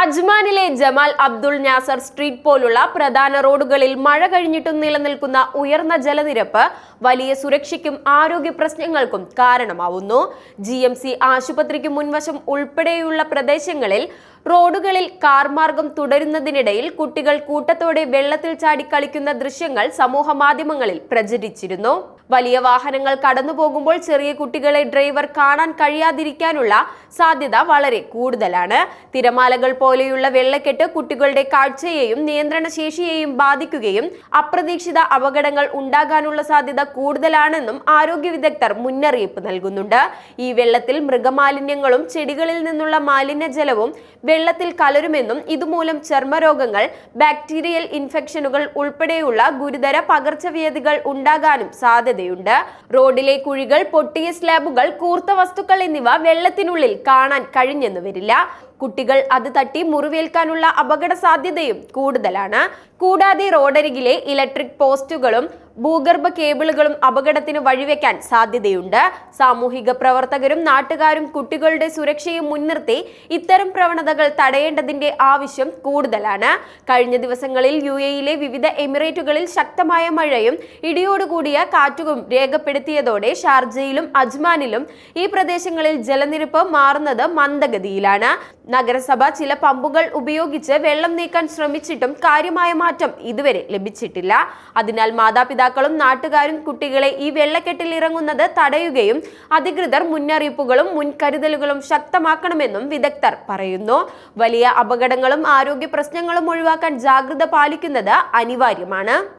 അജ്മാനിലെ Jamal Abdul Nasar street പോലുള്ള പ്രധാന റോഡുകളിൽ മഴ കഴിഞ്ഞിട്ടും നിലനിൽക്കുന്ന ഉയർന്ന ജലനിരപ്പ് വലിയ സുരക്ഷയ്ക്കും ആരോഗ്യ പ്രശ്നങ്ങൾക്കും കാരണമാവുന്നു. GMC ആശുപത്രിക്ക് മുൻവശം ഉൾപ്പെടെയുള്ള പ്രദേശങ്ങളിൽ റോഡുകളിൽ കാർ മാർഗം തുടരുന്നതിനിടയിൽ കുട്ടികൾ കൂട്ടത്തോടെ വെള്ളത്തിൽ ചാടി കളിക്കുന്ന ദൃശ്യങ്ങൾ സമൂഹ മാധ്യമങ്ങളിൽ പ്രചരിച്ചിരുന്നു. വലിയ വാഹനങ്ങൾ കടന്നുപോകുമ്പോൾ ചെറിയ കുട്ടികളെ ഡ്രൈവർ കാണാൻ കഴിയാതിരിക്കാനുള്ള സാധ്യത വളരെ കൂടുതലാണ്. തിരമാലകൾ പോലെയുള്ള വെള്ളക്കെട്ട് കുട്ടികളുടെ കാഴ്ചയെയും നിയന്ത്രണശേഷിയെയും ബാധിക്കുകയും അപ്രതീക്ഷിത അപകടങ്ങൾ ഉണ്ടാകാനുള്ള സാധ്യത കൂടുതലാണെന്നും ആരോഗ്യ വിദഗ്ധർ മുന്നറിയിപ്പ് നൽകുന്നുണ്ട്. ഈ വെള്ളത്തിൽ മൃഗമാലിന്യങ്ങളും ചെടികളിൽ നിന്നുള്ള മാലിന്യജലവും വെള്ളത്തിൽ കലരുമെന്നും ഇതുമൂലം ചർമ്മരോഗങ്ങൾ, ബാക്ടീരിയൽ ഇൻഫെക്ഷനുകൾ ഉൾപ്പെടെയുള്ള ഗുരുതര പകർച്ചവ്യാധികൾ ഉണ്ടാകാനും സാധ്യതയുണ്ട്. റോഡിലെ കുഴികൾ, പൊട്ടിയ സ്ലാബുകൾ, കൂർത്ത വസ്തുക്കൾ എന്നിവ വെള്ളത്തിനുള്ളിൽ കാണാൻ കഴിഞ്ഞെന്നു വരില്ല. കുട്ടികൾ അത് തട്ടി മുറിവേൽക്കാനുള്ള അപകട സാധ്യതയും കൂടുതലാണ്. കൂടാതെ റോഡരികിലെ ഇലക്ട്രിക് പോസ്റ്റുകളും ഭൂഗർഭ കേബിളുകളും അപകടത്തിന് വഴിവെക്കാൻ സാധ്യതയുണ്ട്. സാമൂഹിക പ്രവർത്തകരും നാട്ടുകാരും കുട്ടികളുടെ സുരക്ഷയും മുൻനിർത്തി ഇത്തരം പ്രവണതകൾ തടയേണ്ടതിന്റെ ആവശ്യം കൂടുതലാണ്. കഴിഞ്ഞ ദിവസങ്ങളിൽ UAE-യിലെ വിവിധ എമിറേറ്റുകളിൽ ശക്തമായ മഴയും ഇടിയോടുകൂടിയ കാറ്റും രേഖപ്പെടുത്തിയതോടെ ഷാർജയിലും അജ്മാനിലും ഈ പ്രദേശങ്ങളിൽ ജലനിരപ്പ് മാറുന്നത് മന്ദഗതിയിലാണ്. നഗരസഭ ചില പമ്പുകൾ ഉപയോഗിച്ച് വെള്ളം നീക്കാൻ ശ്രമിച്ചിട്ടും കാര്യമായ മാറ്റം ഇതുവരെ ലഭിച്ചിട്ടില്ല. അതിനാൽ മാതാപിതാക്കളും നാട്ടുകാരും കുട്ടികളെ ഈ വെള്ളക്കെട്ടിൽ ഇറങ്ങുന്നത് തടയുകയും അധികൃതർ മുന്നറിയിപ്പുകളും മുൻകരുതലുകളും ശക്തമാക്കണമെന്നും വിദഗ്ധർ പറയുന്നു. വലിയ അപകടങ്ങളും ആരോഗ്യ പ്രശ്നങ്ങളും ഒഴിവാക്കാൻ ജാഗ്രത പാലിക്കുന്നത് അനിവാര്യമാണ്.